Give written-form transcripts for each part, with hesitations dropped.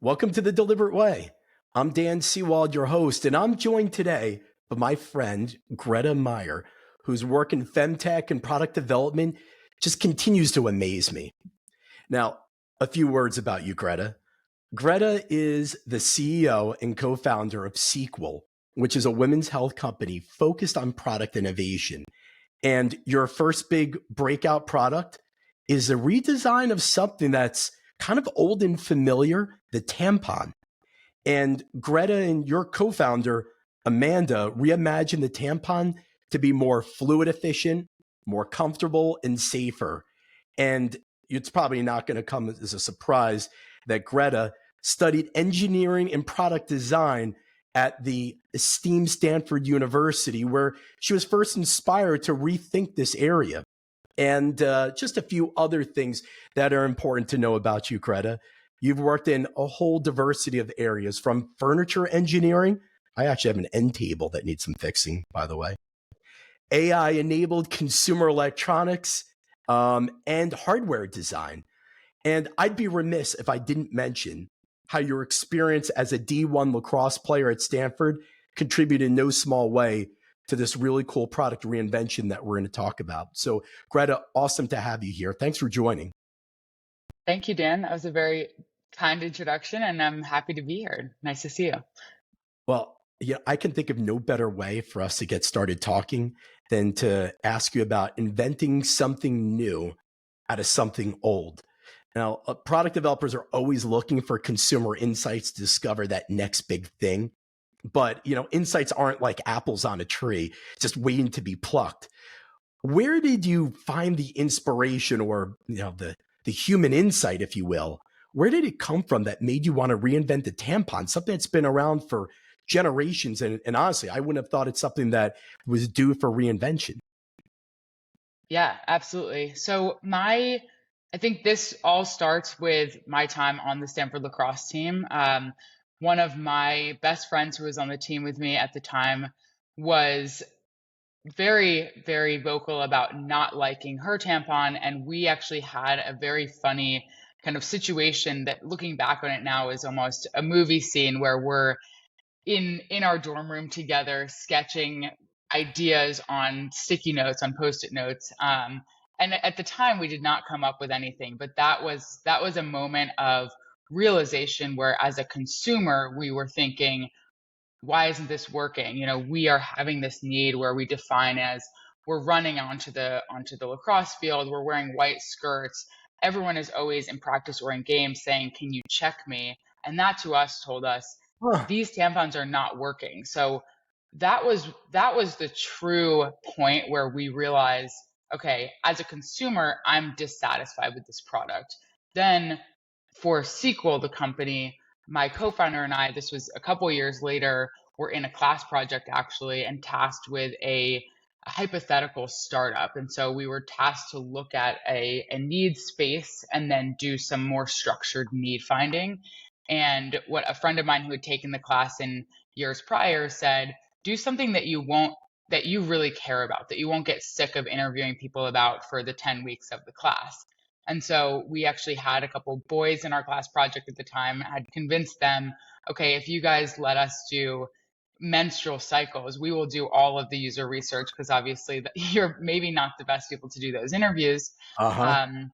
Welcome to The Deliberate Way. I'm Dan Seawald, your host, and I'm joined today by my friend, Greta Meyer, whose work in FemTech and product development just continues to amaze me. Now, a few words about you, Greta. Greta is the CEO and co-founder of Sequel, which is a women's health company focused on product innovation. And your first big breakout product is a redesign of something that's kind of old and familiar, the tampon. And Greta and your co-founder, Amanda, reimagined the tampon to be more fluid efficient, more comfortable, and safer. And it's probably not going to come as a surprise that Greta studied engineering and product design at the esteemed Stanford University, where she was first inspired to rethink this area. And just a few other things that are important to know about you, Greta. You've worked in a whole diversity of areas, from furniture engineering. I actually have an end table that needs some fixing, by the way. AI-enabled consumer electronics and hardware design. And I'd be remiss if I didn't mention how your experience as a D1 lacrosse player at Stanford contributed in no small way to this really cool product reinvention that we're going to talk about. So, Greta, awesome to have you here. Thanks for joining. Thank you, Dan. That was a very kind introduction, and I'm happy to be here. Nice to see you. Well, yeah, I can think of no better way for us to get started talking than to ask you about inventing something new out of something old. Now, product developers are always looking for consumer insights to discover that next big thing. But, insights aren't like apples on a tree, just waiting to be plucked. Where did you find the inspiration or, the human insight, if you will? Where did it come from that made you want to reinvent the tampon, something that's been around for generations? And honestly, I wouldn't have thought it's something that was due for reinvention. Yeah, absolutely. So I think this all starts with my time on the Stanford lacrosse team. One of my best friends who was on the team with me at the time was very, very vocal about not liking her tampon. And we actually had a very funny kind of situation that, looking back on it now, is almost a movie scene where we're in our dorm room together sketching ideas on sticky notes, on post-it notes. And at the time we did not come up with anything, but that was a moment of realization where, as a consumer, we were thinking, why isn't this working? We are having this need where we define as, we're running onto the lacrosse field, we're wearing white skirts. Everyone is always in practice or in games saying, can you check me? And that to us told us, these tampons are not working. So that was the true point where we realized, okay, as a consumer, I'm dissatisfied with this product. Then for Sequel, the company, my co-founder and I, this was a couple years later, were in a class project actually and tasked with a hypothetical startup. And so we were tasked to look at a need space and then do some more structured need finding. And what a friend of mine who had taken the class in years prior said, do something that you really care about, that you won't get sick of interviewing people about for the 10 weeks of the class. And so we actually had a couple boys in our class project at the time, had convinced them, okay, if you guys let us do menstrual cycles, we will do all of the user research, because obviously you're maybe not the best people to do those interviews. And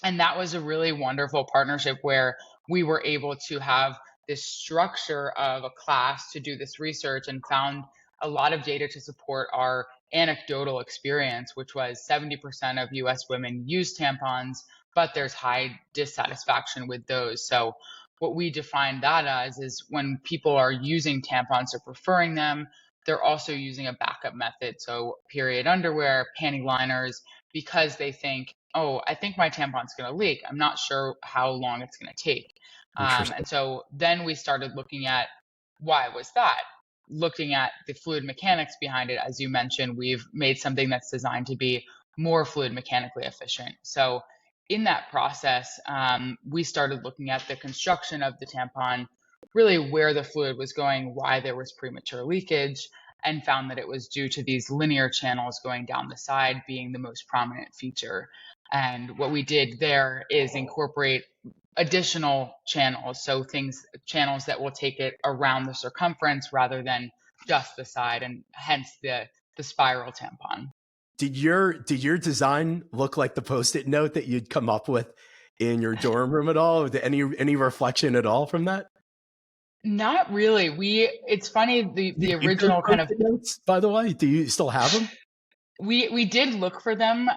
that was a really wonderful partnership where we were able to have this structure of a class to do this research, and found a lot of data to support our anecdotal experience, which was 70% of US women use tampons, but there's high dissatisfaction with those. So what we define that as is, when people are using tampons or preferring them, they're also using a backup method. So period underwear, panty liners, because they think, oh, I think my tampon's going to leak. I'm not sure how long it's going to take. And so then we started looking at, why was that? Looking at the fluid mechanics behind it. As you mentioned, we've made something that's designed to be more fluid mechanically efficient. So in that process, we started looking at the construction of the tampon, really where the fluid was going, why there was premature leakage, and found that it was due to these linear channels going down the side being the most prominent feature. And what we did there is incorporate additional channels. So channels that will take it around the circumference rather than just the side, and hence the spiral tampon. Did your design look like the post-it note that you'd come up with in your dorm room at all? Any reflection at all from that? Not really. It's funny, You the keep those original kind of post-it notes, by the way? Do you still have them? we did look for them.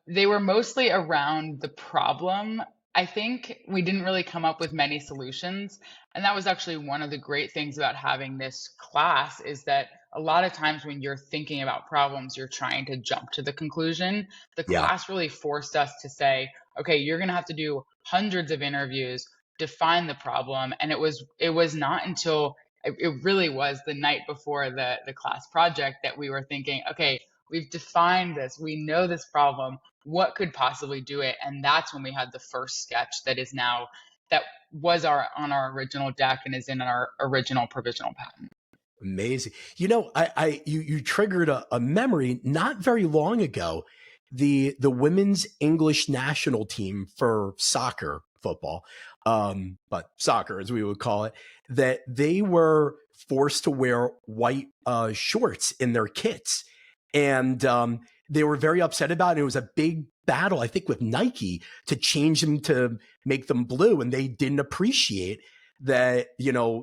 They were mostly around the problem. I think we didn't really come up with many solutions, and that was actually one of the great things about having this class, is that a lot of times when you're thinking about problems, you're trying to jump to the conclusion. The Yeah. class really forced us to say, okay, you're going to have to do hundreds of interviews, define the problem, and it was not until it really was the night before the class project that we were thinking, okay, we've defined this. We know this problem. What could possibly do it? And that's when we had the first sketch that was on our original deck and is in our original provisional patent. Amazing. You triggered a memory not very long ago. The women's English national team for soccer, football, but soccer as we would call it, that they were forced to wear white shorts in their kits, and they were very upset about it. It was a big battle, I think, with Nike to change them to make them blue, and they didn't appreciate that,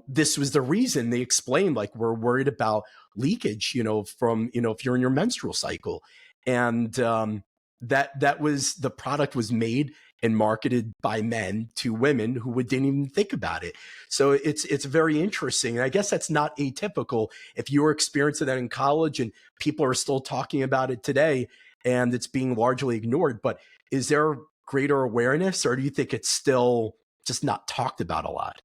this was the reason. They explained, like, we're worried about leakage, from, if you're in your menstrual cycle. And that was, the product was made and marketed by men to women who didn't even think about it. So it's very interesting. And I guess that's not atypical if you were experiencing that in college and people are still talking about it today and it's being largely ignored. But is there greater awareness, or do you think it's still just not talked about a lot?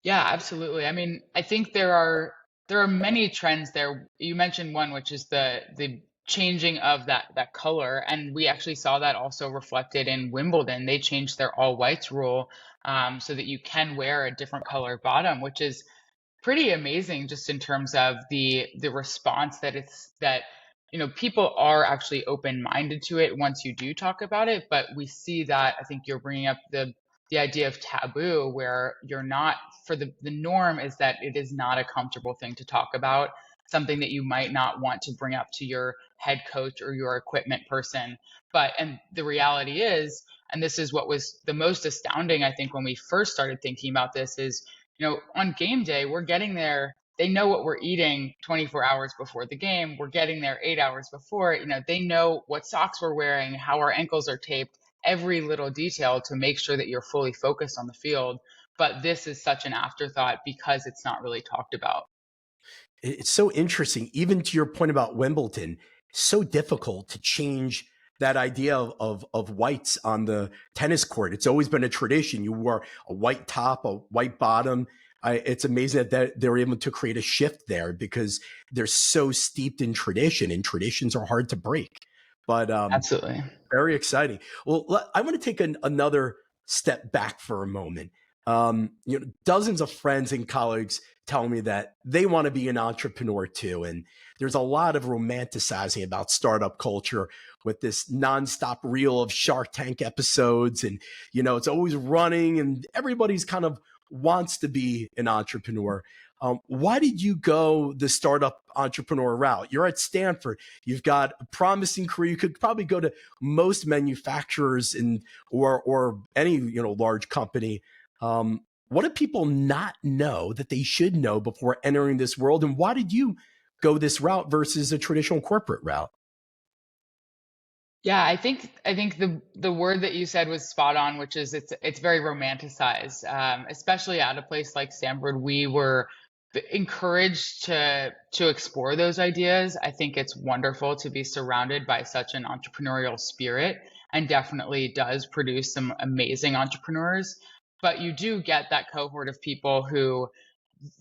Yeah, absolutely. I mean, I think there are many trends there. You mentioned one, which is the changing of that color, and we actually saw that also reflected in Wimbledon. They changed their all whites rule, so that you can wear a different color bottom, which is pretty amazing just in terms of the response that people are actually open-minded to it once you do talk about it. But we see that, I think you're bringing up the idea of taboo, where you're not, for the norm is that it is not a comfortable thing to talk about, something that you might not want to bring up to your head coach or your equipment person. And the reality is, and this is what was the most astounding, I think, when we first started thinking about this, is on game day, we're getting there. They know what we're eating 24 hours before the game. We're getting there 8 hours before. They know what socks we're wearing, how our ankles are taped, every little detail to make sure that you're fully focused on the field. But this is such an afterthought because it's not really talked about. It's so interesting, even to your point about Wimbledon, so difficult to change that idea of whites on the tennis court. It's always been a tradition. You wore a white top, a white bottom. It's amazing that they're able to create a shift there because they're so steeped in tradition, and traditions are hard to break. But Absolutely. very exciting. Well, I want to take another step back for a moment. Dozens of friends and colleagues tell me that they want to be an entrepreneur too. And there's a lot of romanticizing about startup culture with this nonstop reel of Shark Tank episodes. And, it's always running and everybody's kind of wants to be an entrepreneur. Why did you go the startup entrepreneur route? You're at Stanford. You've got a promising career. You could probably go to most manufacturers or any large company. What do people not know that they should know before entering this world? And why did you go this route versus a traditional corporate route? Yeah, I think the word that you said was spot on, which is it's very romanticized, especially at a place like Stanford. We were encouraged to explore those ideas. I think it's wonderful to be surrounded by such an entrepreneurial spirit, and definitely does produce some amazing entrepreneurs. But you do get that cohort of people who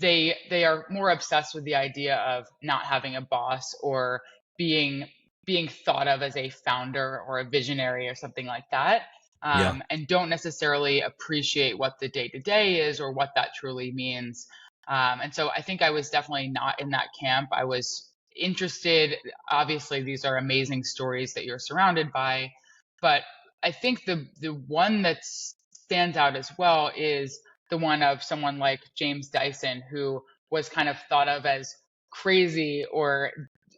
they are more obsessed with the idea of not having a boss, or being being thought of as a founder or a visionary or something like that, Yeah. and don't necessarily appreciate what the day to day is or what that truly means. And so I think I was definitely not in that camp. I was interested. Obviously, these are amazing stories that you're surrounded by, but I think the one that's stands out as well is the one of someone like James Dyson, who was kind of thought of as crazy, or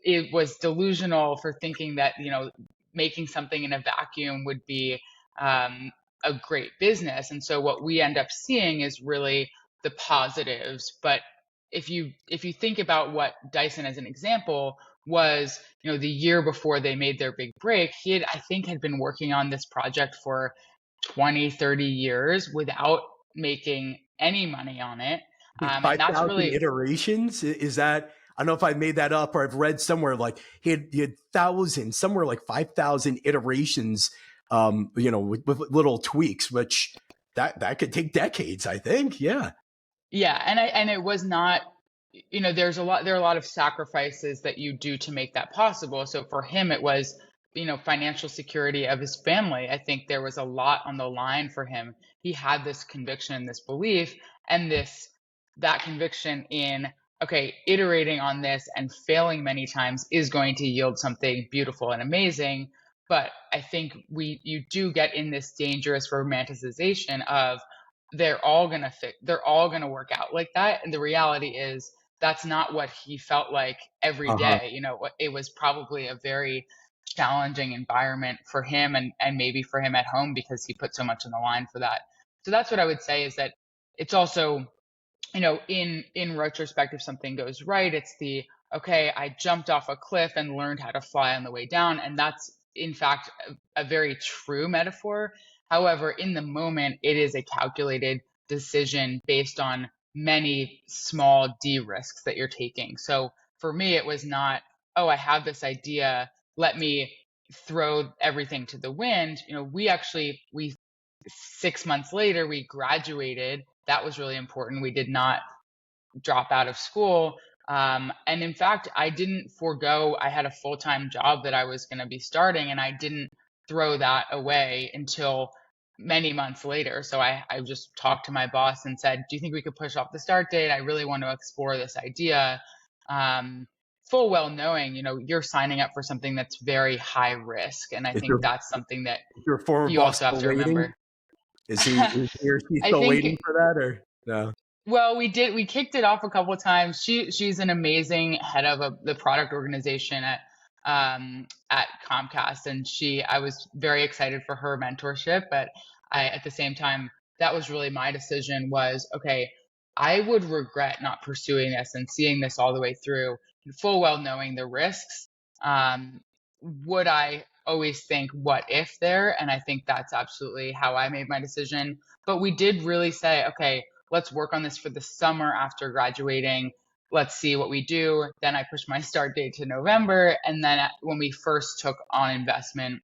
it was delusional for thinking that, making something in a vacuum would be um, a great business. And so what we end up seeing is really the positives. But if you think about what Dyson as an example was, the year before they made their big break, I think had been working on this project for 20, 30 years without making any money on it. And that's 5,000 really, iterations? Is that, I don't know if I made that up or I've read somewhere like he had thousands, somewhere like 5,000 iterations, with little tweaks, which that could take decades, I think. Yeah. yeah. And it was not, there are a lot of sacrifices that you do to make that possible. So for him, it was, financial security of his family. I think there was a lot on the line for him. He had this conviction, this belief, and that conviction in, okay, iterating on this and failing many times is going to yield something beautiful and amazing. But I think you do get in this dangerous romanticization of they're all gonna work out like that. And the reality is that's not what he felt like every Uh-huh. day. It was probably a very challenging environment for him, and maybe for him at home, because he put so much on the line for that. So that's what I would say, is that it's also, in retrospect, if something goes right, it's the, okay, I jumped off a cliff and learned how to fly on the way down. And that's, in fact, a very true metaphor. However, in the moment, it is a calculated decision based on many small risks that you're taking. So for me, it was not, oh, I have this idea, let me throw everything to the wind. We 6 months later, we graduated. That was really important. We did not drop out of school. And in fact, I didn't forego, I had a full-time job that I was going to be starting, and I didn't throw that away until many months later. So I just talked to my boss and said, do you think we could push off the start date? I really want to explore this idea. Full well knowing, you're signing up for something that's very high risk. And I Is think your, that's something that is your former you boss also have still to waiting? remember. Is he or she I still think, waiting for that, or no? well, we kicked it off a couple of times. She's an amazing head of the product organization at Comcast, and I was very excited for her mentorship. But at the same time, that was really my decision. Was, okay, I would regret not pursuing this and seeing this all the way through, full well knowing the risks. Would I always think what if there? And I think that's absolutely how I made my decision. But we did really say, okay, let's work on this for the summer after graduating. Let's see what we do. Then I pushed my start date to November. And then when we first took on investment,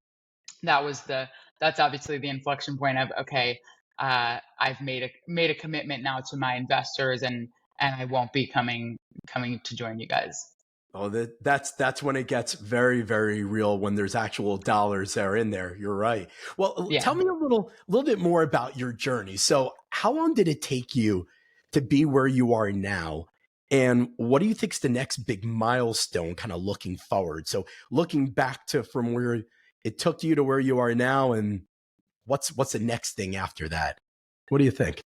that's obviously the inflection point of, okay, I've made a commitment now to my investors, and I won't be coming to join you guys. Oh, that's when it gets very, very real, when there's actual dollars that are in there. You're right. Well, Yeah. tell me a little bit more about your journey. So, how long did it take you to be where you are now? And what do you think is the next big milestone, kind of looking forward? So, looking back to from where it took you to where you are now, and what's the next thing after that? What do you think?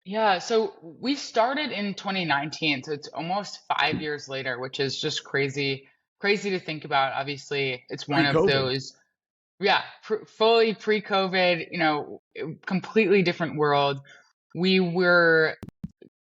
Yeah, so we started in 2019, so it's almost 5 years later, which is just crazy to think about. Obviously, it's one of Pre-COVID. those, yeah, fully pre-COVID, completely different world. We were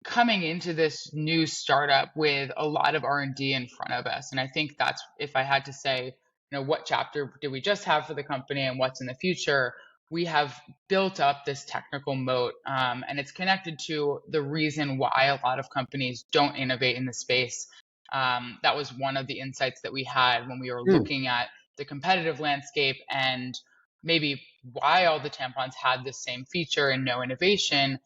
coming into this new startup with a lot of R&D in front of us. And I think that's, if I had to say, what chapter did we just have for the company and what's in the future, we have built up this technical moat. And it's connected to the reason why a lot of companies don't innovate in the space. That was one of the insights that we had when we were Mm. looking at the competitive landscape, and maybe why all the tampons had the same feature and no innovation.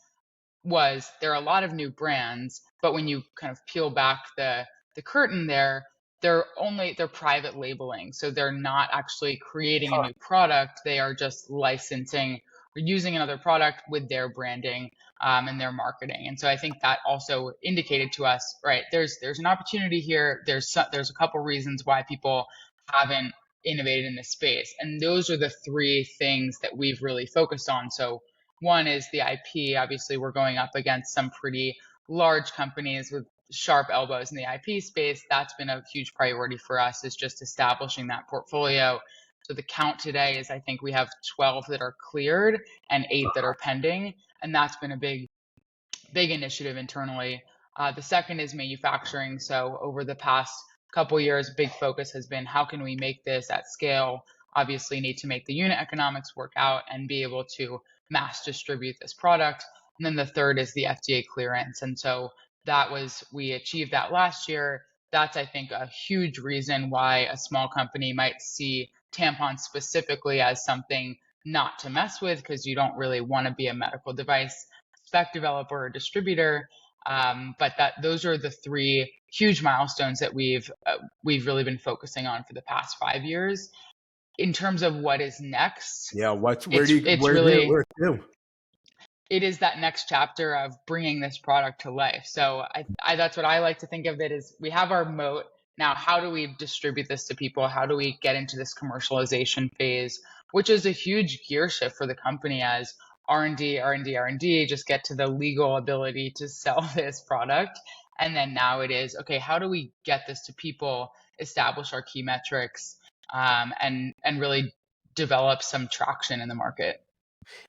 Was there are a lot of new brands, but when you kind of peel back the curtain there, they're private labeling. So they're not actually creating a new product. They are just licensing or using another product with their branding and their marketing. And so I think that also indicated to us, right, there's an opportunity here. There's a couple reasons why people haven't innovated in this space. And those are the three things that we've really focused on. So One is the IP. Obviously, we're going up against some pretty large companies with sharp elbows in the IP space. That's been a huge priority for us, is just establishing that portfolio. So the count today is, I think we have 12 that are cleared and 8 that are pending. And that's been a big initiative internally. The second is manufacturing. So over the past couple years, big focus has been how can we make this at scale? Obviously, need to make the unit economics work out and be able to mass distribute this product. And then the third is the FDA clearance. And so we achieved that last year. That's, I think, a huge reason why a small company might see tampons specifically as something not to mess with, because you don't really want to be a medical device spec developer or distributor. But those are the three huge milestones that we've really been focusing on for the past 5 years. In terms of what is next, Yeah, it is that next chapter of bringing this product to life. So that's what I like to think of it as. We have our moat. Now, how do we distribute this to people? How do we get into this commercialization phase, which is a huge gear shift for the company as R&D, R&D, R&D, just get to the legal ability to sell this product. And then now it is, okay, how do we get this to people, establish our key metrics, and really develop some traction in the market?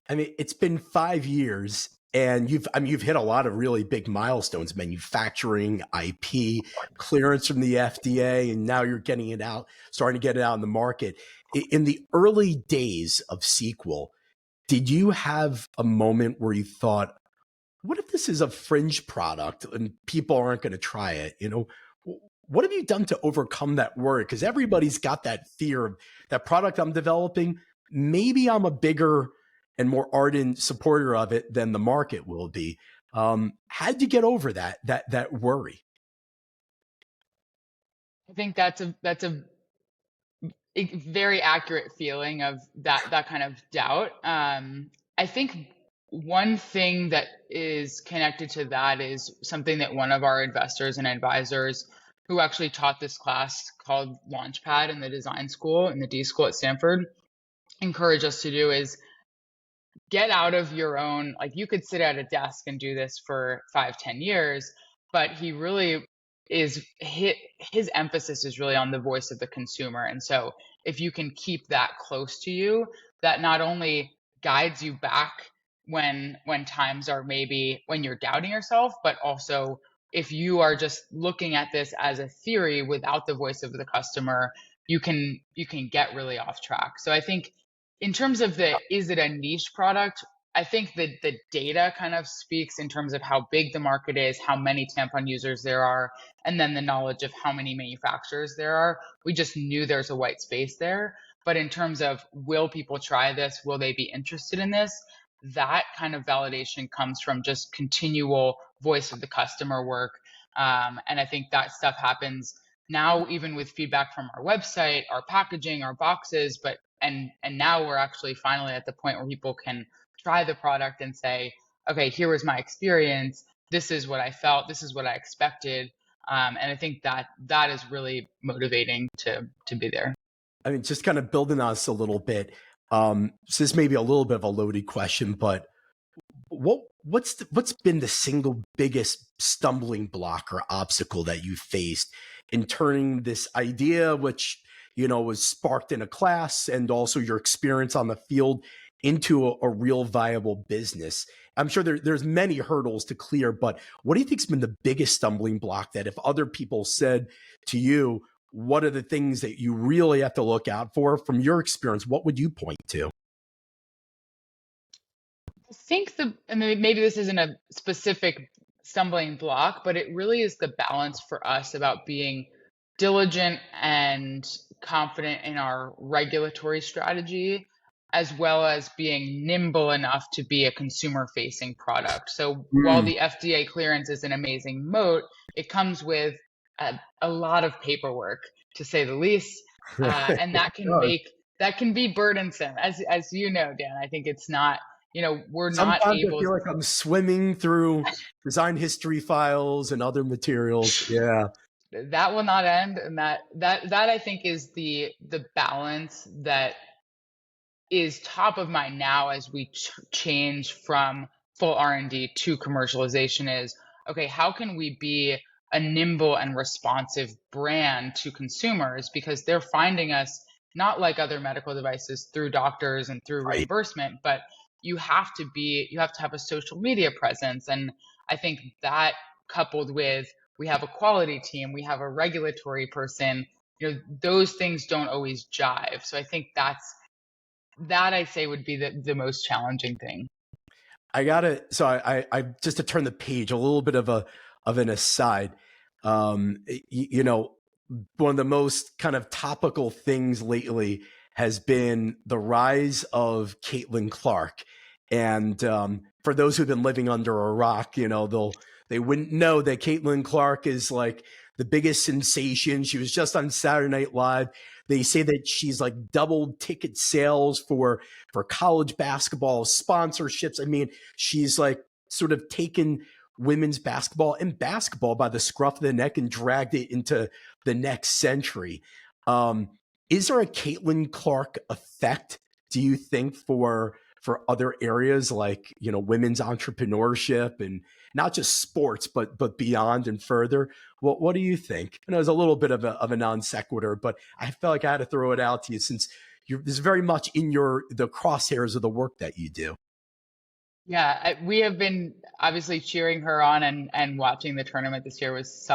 I mean, it's been 5 years and you've hit a lot of really big milestones, manufacturing, IP, clearance from the FDA, and now you're starting to get it out in the market. In the early days of Sequel, did you have a moment where you thought, what if this is a fringe product and people aren't going to try it? What have you done to overcome that worry? Because everybody's got that fear of that product I'm developing. Maybe I'm a bigger and more ardent supporter of it than the market will be. How'd you get over that worry? I think that's a very accurate feeling of that kind of doubt. I think one thing that is connected to that is something that one of our investors and advisors, who actually taught this class called Launchpad in the design school, in the D school at Stanford, encourage us to do, is get out of your own, like, you could sit at a desk and do this for 5-10 years, but he really is, his emphasis is really on the voice of the consumer. And so if you can keep that close to you, that not only guides you back when times are maybe when you're doubting yourself, but also if you are just looking at this as a theory without the voice of the customer, you can get really off track. So I think in terms of is it a niche product? I think that the data kind of speaks in terms of how big the market is, how many tampon users there are, and then the knowledge of how many manufacturers there are. We just knew there's a white space there. But in terms of, will people try this? Will they be interested in this? That kind of validation comes from just continual voice of the customer work. And I think that stuff happens now, even with feedback from our website, our packaging, our boxes, and now we're actually finally at the point where people can try the product and say, okay, here was my experience. This is what I felt. This is what I expected. And I think that is really motivating to be there. I mean, just kind of building on us a little bit. So this may be a little bit of a loaded question, but what's been the single biggest stumbling block or obstacle that you faced in turning this idea, which was sparked in a class, and also your experience on the field, into a real viable business? I'm sure there's many hurdles to clear, but what do you think's been the biggest stumbling block that if other people said to you, what are the things that you really have to look out for from your experience, what would you point to? I think maybe this isn't a specific stumbling block, but it really is the balance for us about being diligent and confident in our regulatory strategy, as well as being nimble enough to be a consumer-facing product. So while the FDA clearance is an amazing moat, it comes with a lot of paperwork, to say the least, and that can be burdensome, as you know, Dan. I think it's not. We're not Sometimes able. I feel like I'm swimming through design history files and other materials. Yeah. That will not end, and that I think is the balance that is top of mind now as we change from full R&D to commercialization is, okay, how can we be a nimble and responsive brand to consumers, because they're finding us not like other medical devices through doctors and through Right. reimbursement, but you have to have a social media presence. And I think that, coupled with, we have a quality team, we have a regulatory person, those things don't always jive. So I think that I say would be the most challenging thing. I just to turn the page, a little bit of an aside. You know, one of the most kind of topical things lately has been the rise of Caitlin Clark. And for those who've been living under a rock, they wouldn't know that Caitlin Clark is like the biggest sensation. She was just on Saturday Night Live. They say that she's like doubled ticket sales for college basketball sponsorships. I mean, she's like sort of taken women's basketball and basketball by the scruff of the neck and dragged it into the next century. Is there a Caitlin Clark effect, do you think, for other areas like women's entrepreneurship and not just sports but beyond and further? What do you think? I know it's a little bit of a non sequitur, but I felt like I had to throw it out to you since this is very much in the crosshairs of the work that you do. Yeah, we have been obviously cheering her on, and watching the tournament this year was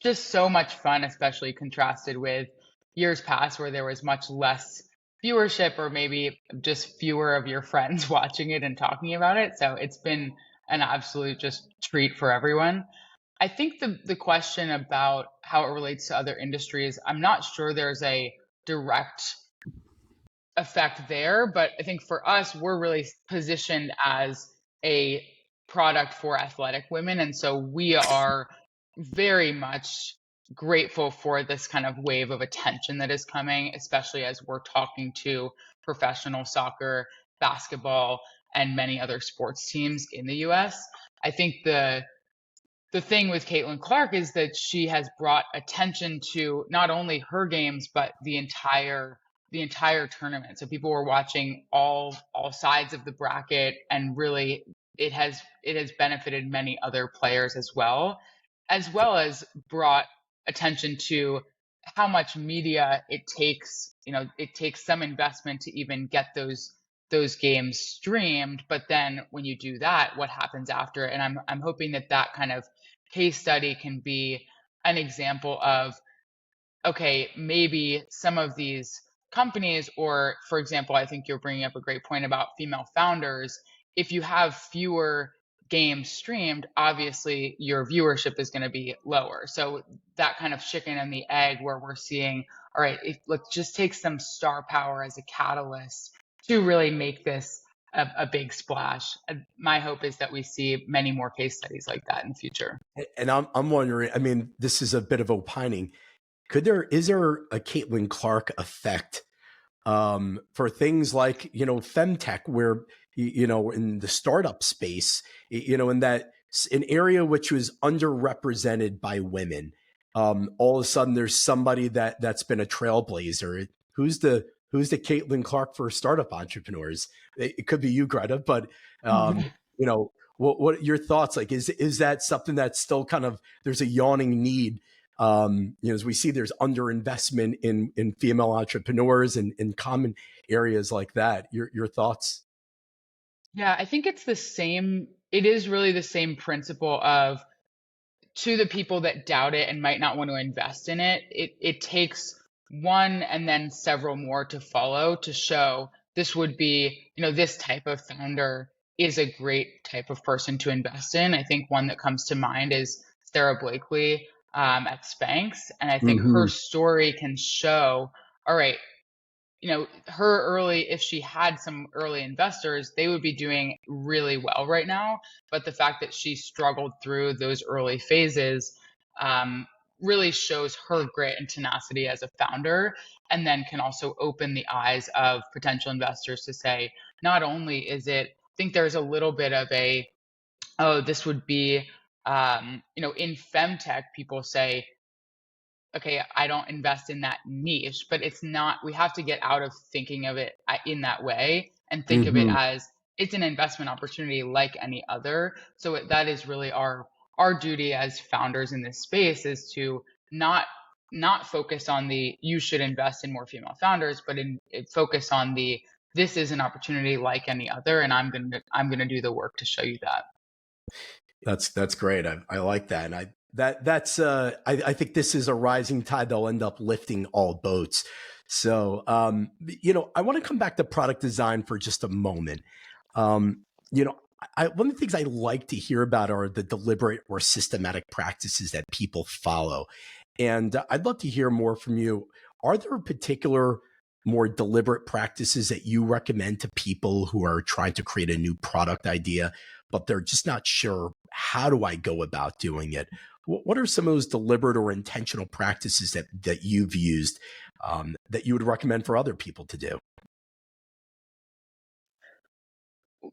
just so much fun, especially contrasted with years past where there was much less viewership, or maybe just fewer of your friends watching it and talking about it. So it's been an absolute just treat for everyone. I think the question about how it relates to other industries, I'm not sure there's a direct effect there, but I think for us, we're really positioned as a product for athletic women. And so we are very much grateful for this kind of wave of attention that is coming, especially as we're talking to professional soccer, basketball, and many other sports teams in the US. I think the thing with Caitlin Clark is that she has brought attention to not only her games but the entire tournament. So people were watching all sides of the bracket, and really it has benefited many other players as well as brought attention to how much media it takes. It takes some investment to even get those games streamed, but then when you do that, what happens after? And I'm hoping that kind of case study can be an example of, okay, maybe some of these companies, or for example, I think you're bringing up a great point about female founders. If you have fewer games streamed, obviously your viewership is going to be lower. So that kind of chicken and the egg, where we're seeing, all right, let's just take some star power as a catalyst to really make this a big splash. My hope is that we see many more case studies like that in the future. And I'm wondering, I mean, this is a bit of opining. Is there a Caitlin Clark effect for things like FemTech, where in the startup space, in that an area which was underrepresented by women, all of a sudden there's somebody that's been a trailblazer. Who's the Caitlin Clark for startup entrepreneurs? It could be you, Greta, but what your thoughts? Like, is that something that's still kind of, there's a yawning need? As we see, there's underinvestment in female entrepreneurs and in common areas like that. Your thoughts? Yeah, I think it's the same. It is really the same principle of, to the people that doubt it and might not want to invest in it, it takes one and then several more to follow to show this would be, this type of founder is a great type of person to invest in. I think one that comes to mind is Sarah Blakely at Spanx. And I think her Mm-hmm. story can show, all right, her early, if she had some early investors, they would be doing really well right now. But the fact that she struggled through those early phases really shows her grit and tenacity as a founder, and then can also open the eyes of potential investors to say, not only is it, I think there's a little bit of a, oh, this would be, in FemTech, people say, okay, I don't invest in that niche, but it's not, we have to get out of thinking of it in that way and think of it Hmm. as it's an investment opportunity like any other. So that is really our duty as founders in this space, is to not focus on the you should invest in more female founders, but focus on the this is an opportunity like any other, and I'm gonna do the work to show you that. That's great. I like that, and I think this is a rising tide that'll end up lifting all boats. So, I want to come back to product design for just a moment. Um, one of the things I like to hear about are the deliberate or systematic practices that people follow, and I'd love to hear more from you. Are there particular more deliberate practices that you recommend to people who are trying to create a new product idea, but they're just not sure how do I go about doing it? What are some of those deliberate or intentional practices that you've used that you would recommend for other people to do?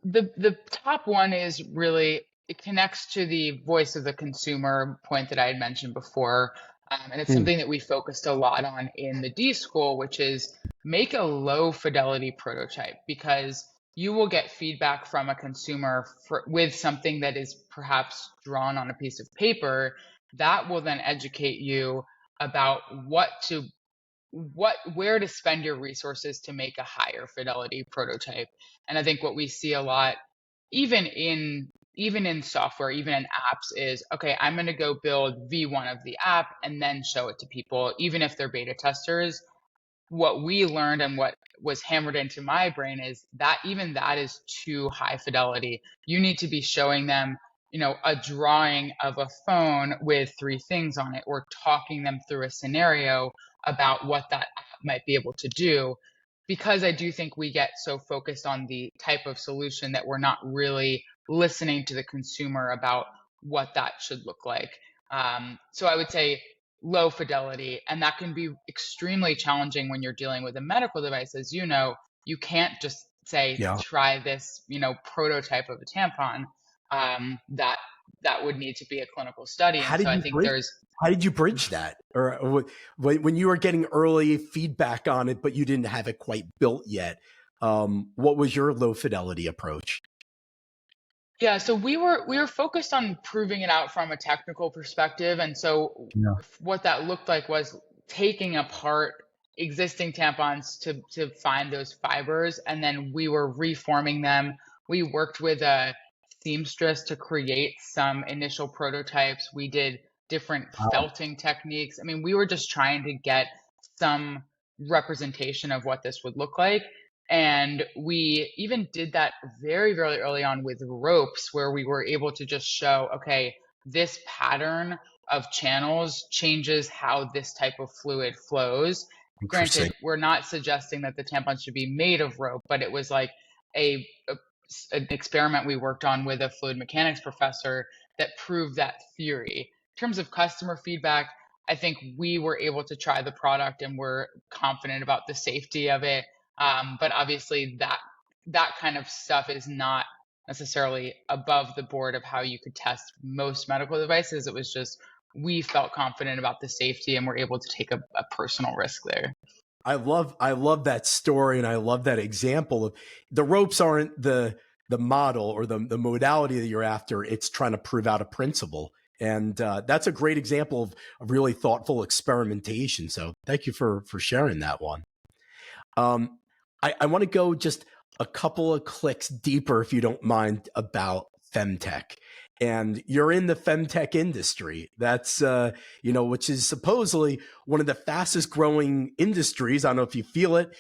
The top one is really, it connects to the voice of the consumer point that I had mentioned before. And it's Hmm. something that we focused a lot on in the D school, which is make a low fidelity prototype, because you will get feedback from a consumer with something that is perhaps drawn on a piece of paper that will then educate you about where to spend your resources to make a higher fidelity prototype. And I think what we see a lot, even in software, even in apps, is okay, I'm going to go build V1 of the app and then show it to people, even if they're beta testers. What we learned and what was hammered into my brain is that even that is too high fidelity. You need to be showing them, a drawing of a phone with three things on it, or talking them through a scenario about what that app might be able to do. Because I do think we get so focused on the type of solution that we're not really listening to the consumer about what that should look like. So I would say low fidelity, and that can be extremely challenging when you're dealing with a medical device. As you know, you can't just say Yeah. try this, prototype of a tampon. That would need to be a clinical study, How and so did I you think bridge? there's How did you bridge that? Or when you were getting early feedback on it, but you didn't have it quite built yet? What was your low fidelity approach? Yeah, so we were focused on proving it out from a technical perspective, and so Yeah. what that looked like was taking apart existing tampons to find those fibers, and then we were reforming them. We worked with a seamstress to create some initial prototypes. We did different Wow. felting techniques. I mean, we were just trying to get some representation of what this would look like. And we even did that very, very early on with ropes, where we were able to just show, okay, this pattern of channels changes how this type of fluid flows. Interesting. Granted, we're not suggesting that the tampons should be made of rope, but it was like an experiment we worked on with a fluid mechanics professor that proved that theory. In terms of customer feedback, I think we were able to try the product and we're confident about the safety of it. But obviously, that kind of stuff is not necessarily above the board of how you could test most medical devices. It was just we felt confident about the safety and were able to take a personal risk there. I love that story, and I love that example of the ropes aren't the model or the modality that you're after. It's trying to prove out a principle. And that's a great example of really thoughtful experimentation. So thank you for sharing that one. Um, I want to go just a couple of clicks deeper, if you don't mind, about femtech. And you're in the femtech industry. That's which is supposedly one of the fastest growing industries. I don't know if you feel it.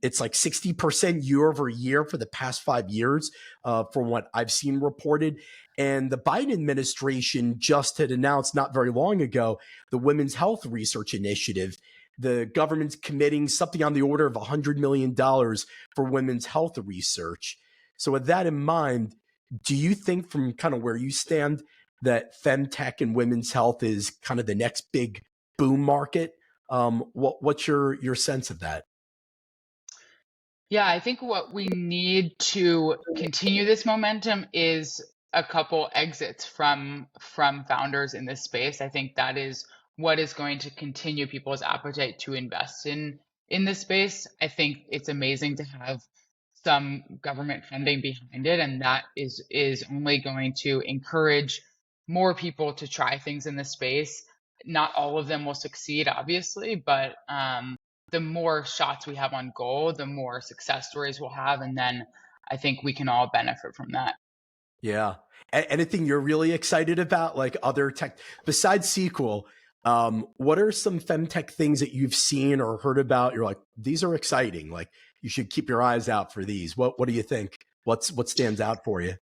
It's like 60% year over year for the past 5 years, from what I've seen reported. And the Biden administration just had announced not very long ago the Women's Health Research Initiative. The government's committing something on the order of $100 million for women's health research. So, with that in mind, do you think, from kind of where you stand, that femtech and women's health is kind of the next big boom market? What's your sense of that? Yeah, I think what we need to continue this momentum is a couple exits from founders in this space. I think that is what is going to continue people's appetite to invest in this space. I think it's amazing to have some government funding behind it, and that is only going to encourage more people to try things in this space. Not all of them will succeed, obviously, but the more shots we have on goal, the more success stories we'll have, and then I think we can all benefit from that. Yeah. Anything you're really excited about, like other tech besides SQL? What are some femtech things that you've seen or heard about? You're like, these are exciting. Like, you should keep your eyes out for these. What do you think? What stands out for you?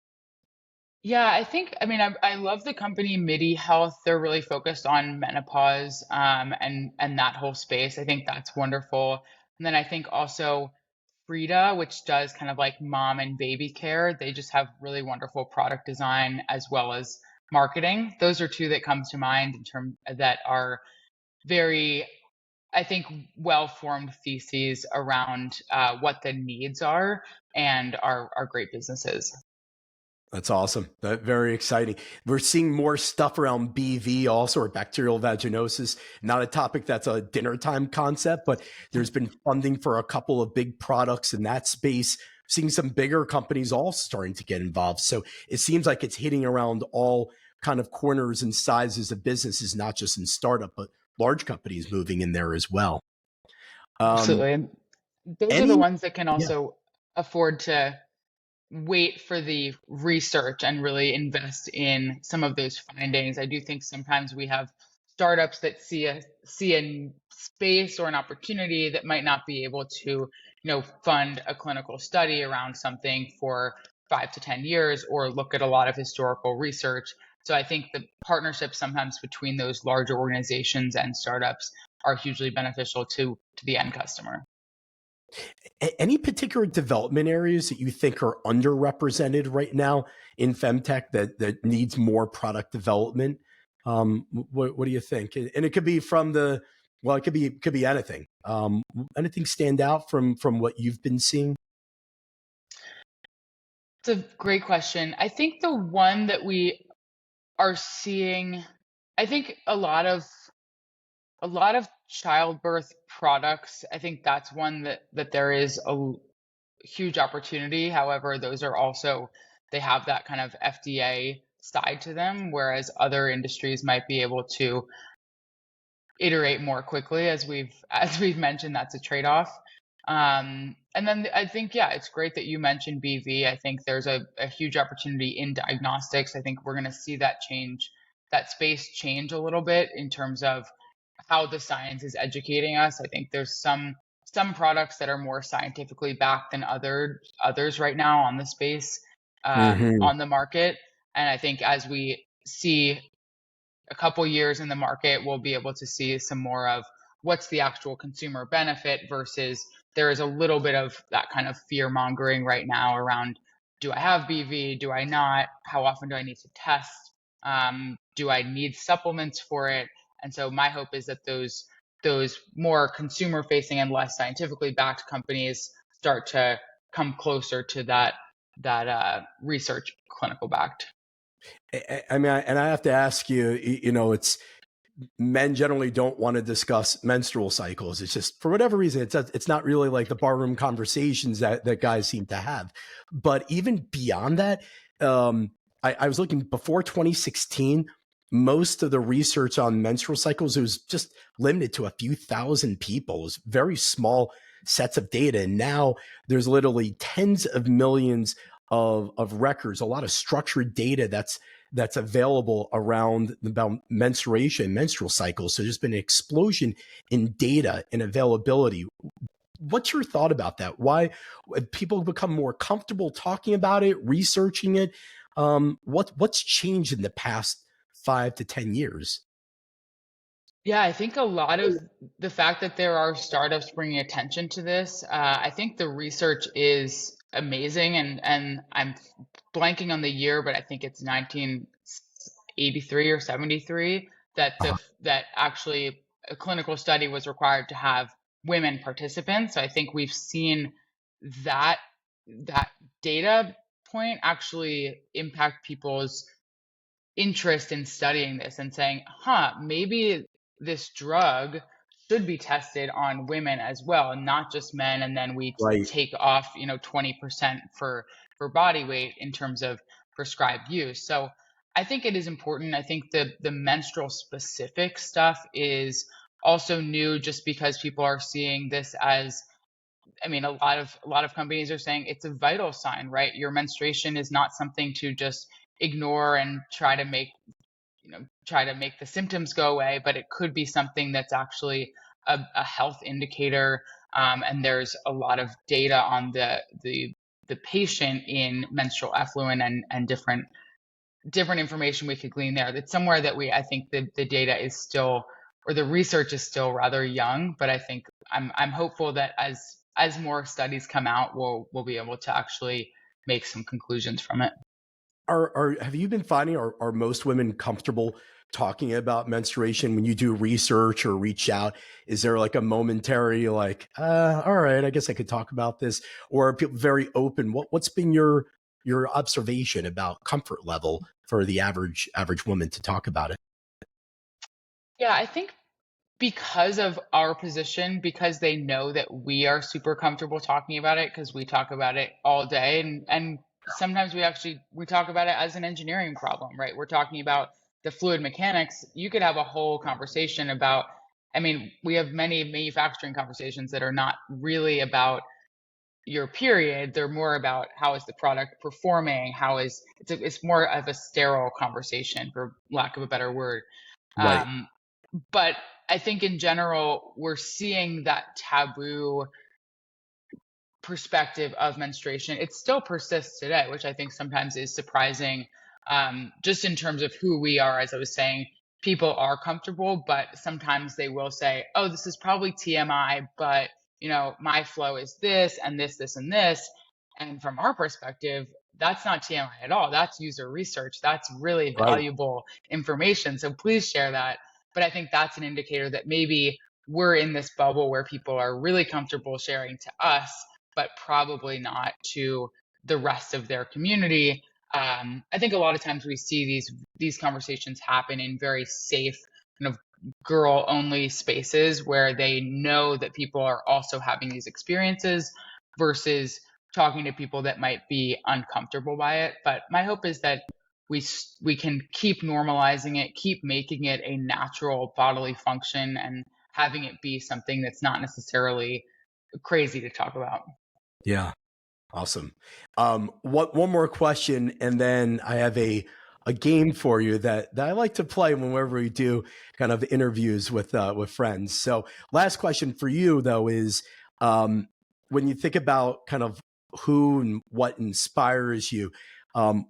Yeah, I mean, I love the company MIDI Health. They're really focused on menopause, and that whole space. I think that's wonderful. And then I think also Greta, which does kind of like mom and baby care. They just have really wonderful product design as well as marketing. Those are two that come to mind in terms that are very, I think, well-formed theses around what the needs are and are great businesses. That's awesome. Very exciting. We're seeing more stuff around BV also, or bacterial vaginosis. Not a topic that's a dinner time concept, but there's been funding for a couple of big products in that space. Seeing some bigger companies all starting to get involved. So it seems like it's hitting around all kind of corners and sizes of businesses, not just in startup, but large companies moving in there as well. Um, Absolutely. And those are the any, ones that can yeah. also afford to wait for the research and really invest in some of those findings. I do think sometimes we have startups that see a space or an opportunity that might not be able to, fund a clinical study around something for 5 to 10 years or look at a lot of historical research. So I think the partnerships sometimes between those larger organizations and startups are hugely beneficial to the end customer. Any particular development areas that you think are underrepresented right now in femtech that needs more product development? What do you think? And it could be from the well, it could be anything. Anything stand out from what you've been seeing? It's a great question. I think the one that we are seeing, I think a lot of childbirth products. I think that's one that there is a huge opportunity. However, those are also, they have that kind of FDA side to them, whereas other industries might be able to iterate more quickly, as we've mentioned. That's a trade-off. And then I think, yeah, it's great that you mentioned BV. I think there's a huge opportunity in diagnostics. I think we're going to see that space change a little bit in terms of how the science is educating us. I think there's some products that are more scientifically backed than others right now on the space, Hmm. on the market. And I think as we see a couple years in the market, we'll be able to see some more of what's the actual consumer benefit versus there is a little bit of that kind of fear mongering right now around, do I have BV? Do I not? How often do I need to test? Do I need supplements for it? And so my hope is that those more consumer facing and less scientifically backed companies start to come closer to that research clinical backed. I mean, and I have to ask you. It's men generally don't want to discuss menstrual cycles. It's just for whatever reason, it's not really like the barroom conversations that guys seem to have. But even beyond that, I was looking before 2016. Most of the research on menstrual cycles, it was just limited to a few thousand people. It was very small sets of data. And now there's literally tens of millions of records, a lot of structured data that's available around about menstruation, menstrual cycles. So there's been an explosion in data and availability. What's your thought about that? Why have people become more comfortable talking about it, researching it? What's changed in the past 5 to 10 years? Yeah, I think a lot of the fact that there are startups bringing attention to this, I think the research is amazing, and I'm blanking on the year, but I think it's 1983 or 73 that Uh-huh. that actually a clinical study was required to have women participants. So I think we've seen that that data point actually impact people's interest in studying this and saying, huh, maybe this drug should be tested on women as well, not just men. And then we Right. take off, 20% for body weight in terms of prescribed use. So I think it is important. I think the menstrual specific stuff is also new just because people are seeing this as, I mean, a lot of companies are saying it's a vital sign, right? Your menstruation is not something to just ignore and try to make the symptoms go away, but it could be something that's actually a health indicator. And there's a lot of data on the patient in menstrual effluent and different information we could glean there. It's somewhere that I think the data is still, or the research is still rather young, but I think I'm hopeful that as more studies come out, we'll be able to actually make some conclusions from it. Have you been finding are most women comfortable talking about menstruation when you do research or reach out? Is there like a momentary like, all right, I guess I could talk about this, or are people very open? What's been your observation about comfort level for the average woman to talk about it? Yeah, I think because of our position, because they know that we are super comfortable talking about it, because we talk about it all day, and sometimes we talk about it as an engineering problem, right? We're talking about the fluid mechanics. You could have a whole conversation about, I mean, we have many manufacturing conversations that are not really about your period. They're more about how is the product performing, it's more of a sterile conversation, for lack of a better word. Right, um, but I think in general, we're seeing that taboo perspective of menstruation. It still persists today, which I think sometimes is surprising, just in terms of who we are. As I was saying, people are comfortable, but sometimes they will say, oh, this is probably TMI, but my flow is this and this, this, and this. And from our perspective, that's not TMI at all. That's user research. That's really right. valuable information. So please share that. But I think that's an indicator that maybe we're in this bubble where people are really comfortable sharing to us, but probably not to the rest of their community. I think a lot of times we see these conversations happen in very safe, kind of girl only spaces where they know that people are also having these experiences, versus talking to people that might be uncomfortable by it. But my hope is that we can keep normalizing it, keep making it a natural bodily function, and having it be something that's not necessarily crazy to talk about. Yeah. Awesome. What one more question, and then I have a game for you that I like to play whenever we do kind of interviews with friends. So, last question for you though is, when you think about kind of who and what inspires you, um,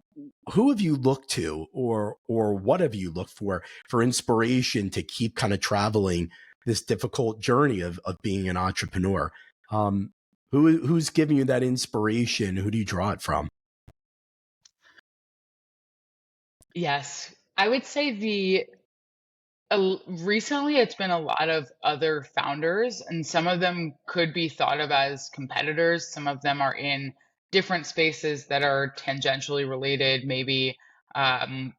who have you looked to, or what have you looked for inspiration to keep kind of traveling this difficult journey of being an entrepreneur? Um, who's giving you that inspiration? Who do you draw it from? Yes, I would say recently it's been a lot of other founders, and some of them could be thought of as competitors. Some of them are in different spaces that are tangentially related, maybe um,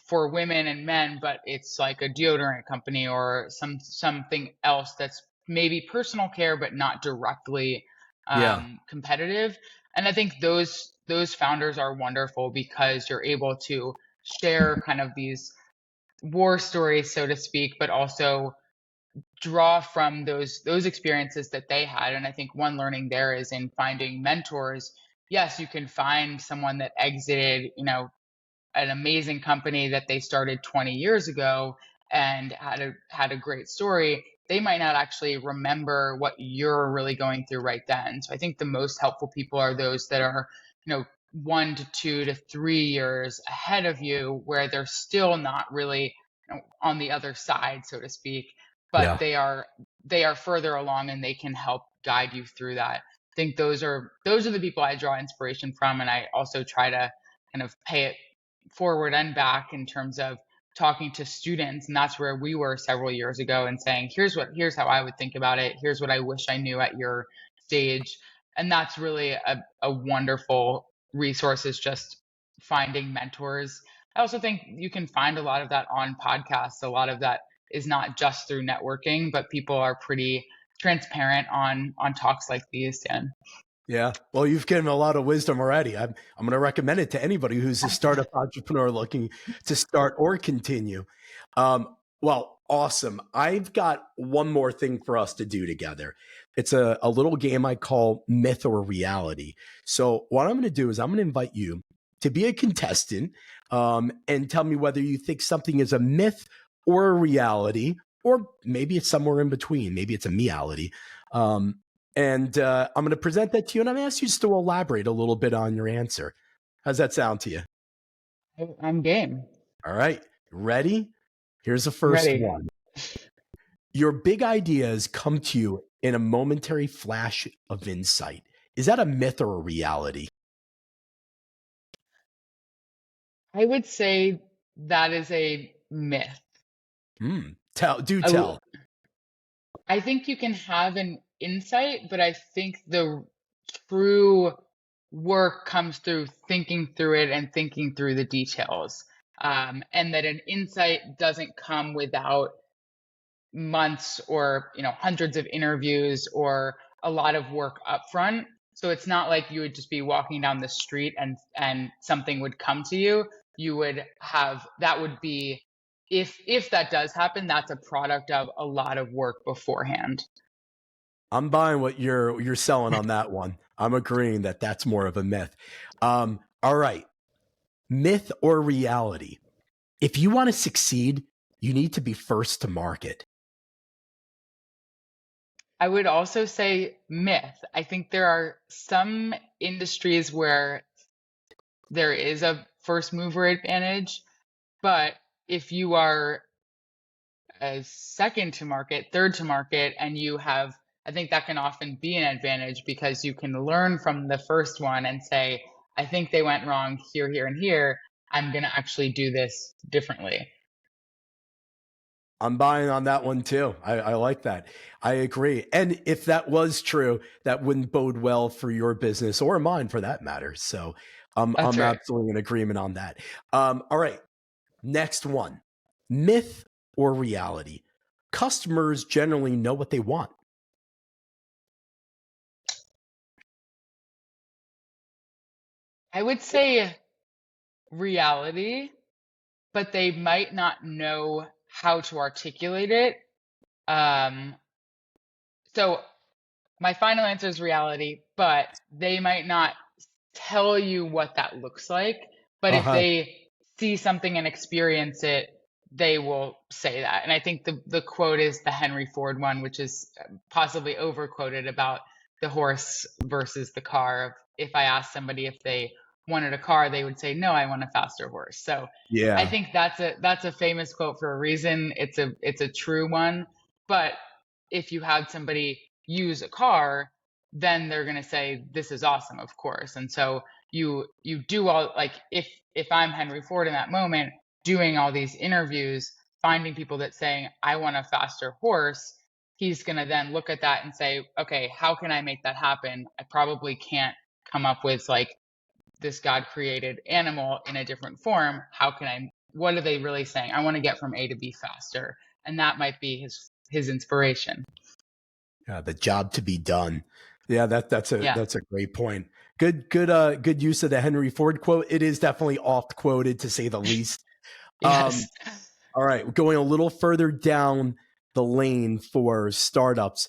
for women and men, but it's like a deodorant company or something else that's maybe personal care, but not directly Yeah, competitive. And I think those founders are wonderful because you're able to share kind of these war stories, so to speak, but also draw from those experiences that they had. And I think one learning there is in finding mentors. Yes, you can find someone that exited, an amazing company that they started 20 years ago and had a great story. They might not actually remember what you're really going through right then. So I think the most helpful people are those that are, 1 to 2 to 3 years ahead of you, where they're still not really, on the other side, so to speak, but yeah, they are further along and they can help guide you through that. I think those are the people I draw inspiration from, and I also try to kind of pay it forward and back in terms of talking to students. And that's where we were several years ago, and saying, here's how I would think about it, here's what I wish I knew at your stage. And that's really a wonderful resource, is just finding mentors. I also think you can find a lot of that on podcasts. A lot of that is not just through networking, but people are pretty transparent on talks like these, Dan. Yeah. Well, you've given a lot of wisdom already. I'm going to recommend it to anybody who's a startup entrepreneur looking to start or continue. Well, awesome. I've got one more thing for us to do together. It's a little game I call Myth or Reality. So what I'm going to do is I'm going to invite you to be a contestant and tell me whether you think something is a myth or a reality, or maybe it's somewhere in between. Maybe it's a meality. And I'm going to present that to you, and I'm going to ask you just to elaborate a little bit on your answer. How's that sound to you? I'm game. All right. Ready? Here's the first Ready. one. Your big ideas come to you in a momentary flash of insight. Is that a myth or a reality? I would say that is a myth. Tell. I think you can have an insight, but I think the true work comes through thinking through it and thinking through the details. And that an insight doesn't come without months or hundreds of interviews or a lot of work upfront. So it's not like you would just be walking down the street and something would come to you. You would have, that would be, if that does happen, that's a product of a lot of work beforehand. I'm buying what you're selling on that one. I'm agreeing that that's more of a myth. All right. Myth or reality? If you want to succeed, you need to be first to market. I would also say myth. I think there are some industries where there is a first mover advantage, but if you are a second to market, third to market, and you have, I think that can often be an advantage because you can learn from the first one and say, I think they went wrong here, here, and here. I'm going to actually do this differently. I'm buying on that one too. I like that. I agree. And if that was true, that wouldn't bode well for your business or mine for that matter. So I'm That's right. absolutely in agreement on that. All right. Next one. Myth or reality? Customers generally know what they want. I would say reality, but they might not know how to articulate it. So my final answer is reality, but they might not tell you what that looks like. But if they see something and experience it, they will say that. And I think the quote is the Henry Ford one, which is possibly overquoted about the horse versus the car. If I asked somebody if they wanted a car, they would say, no, I want a faster horse. So Yeah. I think that's a famous quote for a reason. It's a true one. But if you had somebody use a car, then they're going to say, this is awesome, of course. And so you do all, like, if I'm Henry Ford in that moment, doing all these interviews, finding people that saying, I want a faster horse, he's going to then look at that and say, okay, how can I make that happen? I probably can't come up with like this God created animal in a different form. What are they really saying? I want to get from A to B faster. And that might be his inspiration. Yeah, the job to be done. Yeah, that's a great point. Good use of the Henry Ford quote. It is definitely oft quoted to say the least. Yes. All right, going a little further down the lane for startups.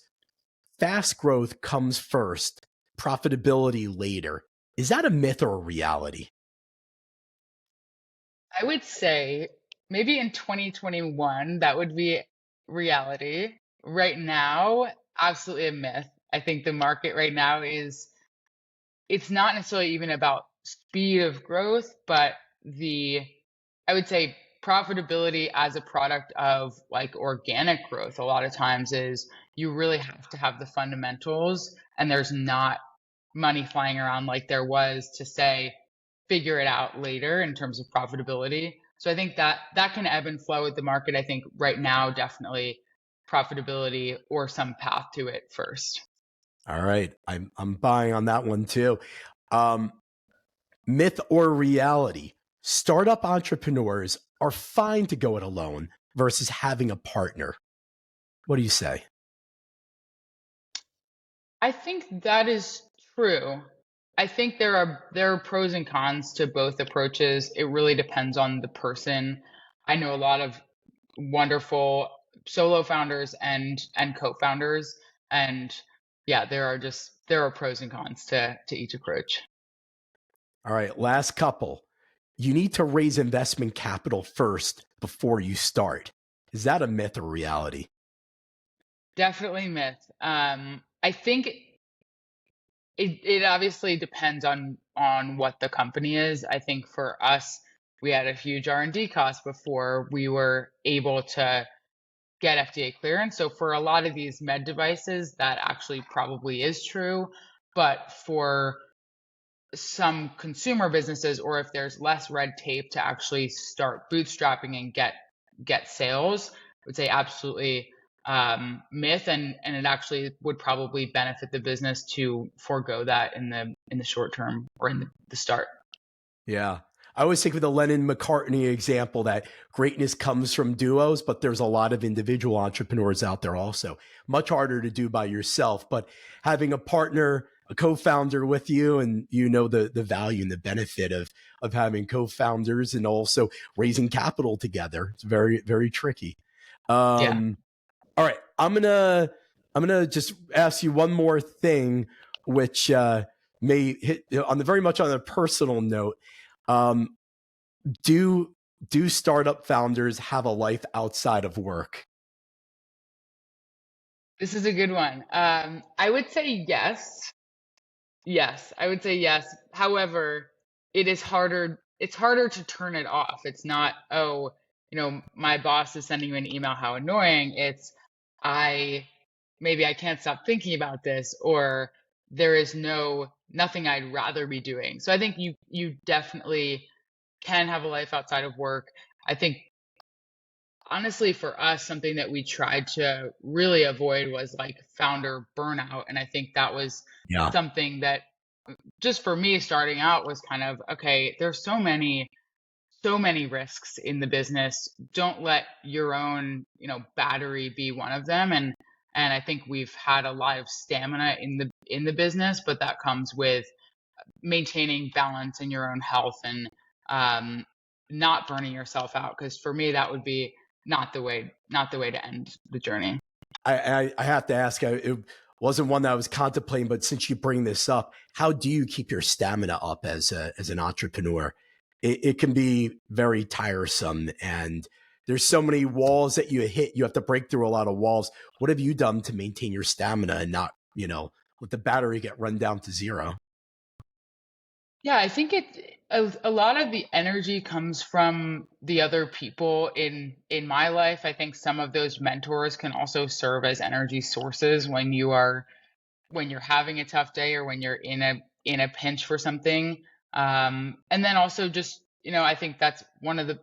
Fast growth comes first, profitability later. Is that a myth or a reality? I would say maybe in 2021, that would be reality. Right now, absolutely a myth. I think the market right now it's not necessarily even about speed of growth, but I would say profitability as a product of like organic growth a lot of times is you really have to have the fundamentals, and there's not money flying around like there was to say figure it out later in terms of profitability. So I think that can ebb and flow with the market. I think right now definitely profitability or some path to it first. All right, I'm buying on that one too. Myth or reality? Startup entrepreneurs are fine to go it alone, versus having a partner? What do you say? I think that is true. I think there are pros and cons to both approaches. It really depends on the person. I know a lot of wonderful solo founders and co-founders, and yeah, there are pros and cons to each approach. All right, last couple. You need to raise investment capital first before you start. Is that a myth or reality? Definitely myth. I think it obviously depends on what the company is. I think for us, we had a huge R&D cost before we were able to get FDA clearance. So for a lot of these med devices, that actually probably is true. But for some consumer businesses, or if there's less red tape to actually start bootstrapping and get sales, I would say absolutely myth, and it actually would probably benefit the business to forego that in the short term or in the start. Yeah. I always think of the Lennon McCartney example that greatness comes from duos, but there's a lot of individual entrepreneurs out there also. Much harder to do by yourself, but having a partner, a co-founder with you, and you know the value and the benefit of having co-founders and also raising capital together. It's very, very tricky. Yeah. All right, I'm gonna just ask you one more thing, which may hit on the very much on a personal note. Um, do do startup founders have a life outside of work? This is a good one. I would say yes. Yes, I would say yes. However, it is harder. It's harder to turn it off. It's not, oh, my boss is sending you an email, how annoying. It's, I maybe I can't stop thinking about this, or there is nothing I'd rather be doing. So I think you definitely can have a life outside of work. I think honestly for us, something that we tried to really avoid was like founder burnout. And I think that was Yeah. something that just for me starting out was kind of okay, there's so many risks in the business. Don't let your own battery be one of them. And I think we've had a lot of stamina in the business, but that comes with maintaining balance in your own health and um, not burning yourself out, because for me that would be not the way to end the journey. I have to ask. It wasn't one that I was contemplating, but since you bring this up, how do you keep your stamina up as an entrepreneur? It can be very tiresome, and there's so many walls that you hit. You have to break through a lot of walls. What have you done to maintain your stamina and not, let the battery get run down to zero? Yeah, I think a lot of the energy comes from the other people in my life. I think some of those mentors can also serve as energy sources when you're having a tough day or when you're in a pinch for something. And then also just, I think that's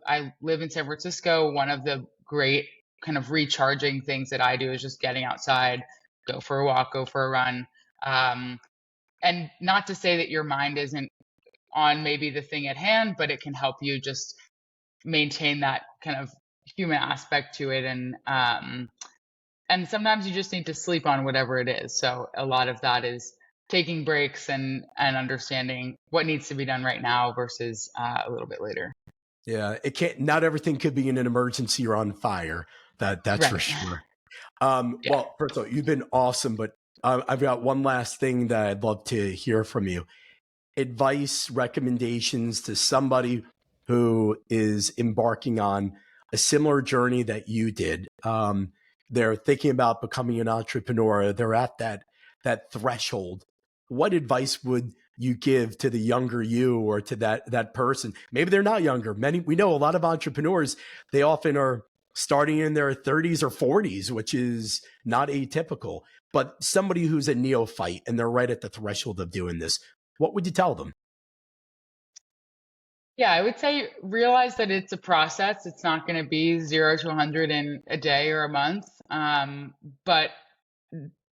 I live in San Francisco. One of the great kind of recharging things that I do is just getting outside, go for a walk, go for a run. Um, and not to say that your mind isn't on maybe the thing at hand, but it can help you just maintain that kind of human aspect to it. And sometimes you just need to sleep on whatever it is. So a lot of that is taking breaks and understanding what needs to be done right now versus a little bit later. Yeah, it can't. Not everything could be in an emergency or on fire. That's for Right. sure. Yeah. Well, first of all, you've been awesome, but I've got one last thing that I'd love to hear from you. Advice, recommendations to somebody who is embarking on a similar journey that you did. They're thinking about becoming an entrepreneur. They're at that threshold. What advice would you give to the younger you or to that person? Maybe they're not younger. Many we know a lot of entrepreneurs. They often are starting in their 30s or 40s, which is not atypical. But somebody who's a neophyte and they're right at the threshold of doing this, what would you tell them? Yeah, I would say realize that it's a process. It's not going to be 0 to 100 in a day or a month. But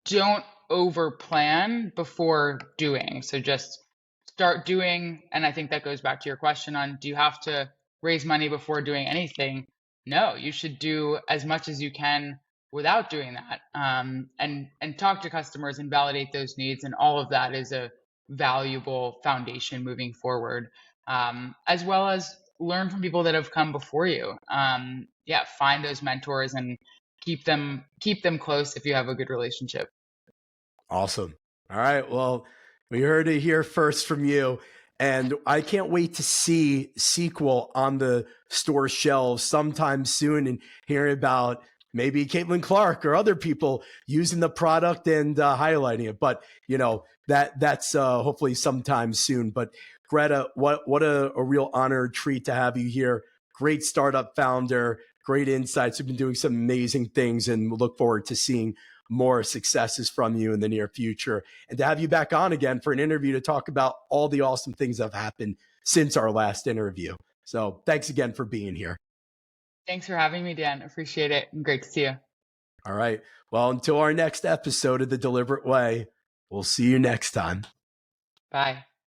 don't over plan before doing. So just start doing. And I think that goes back to your question on, do you have to raise money before doing anything? no, you should do as much as you can without doing that, and talk to customers and validate those needs, and all of that is a valuable foundation moving forward, as well as learn from people that have come before you. Yeah, find those mentors and keep them close if you have a good relationship. Awesome. All right. Well, we heard it here first from you. And I can't wait to see sequel on the store shelves sometime soon and hearing about maybe Caitlin Clark or other people using the product and highlighting it. But that's hopefully sometime soon. But Greta, what a real honor treat to have you here. Great startup founder, great insights. You've been doing some amazing things, and we'll look forward to seeing more successes from you in the near future, and to have you back on again for an interview to talk about all the awesome things that have happened since our last interview. So thanks again for being here. Thanks for having me, Dan. Appreciate it. Great to see you. All right. Well, until our next episode of The Deliberate Way, we'll see you next time. Bye.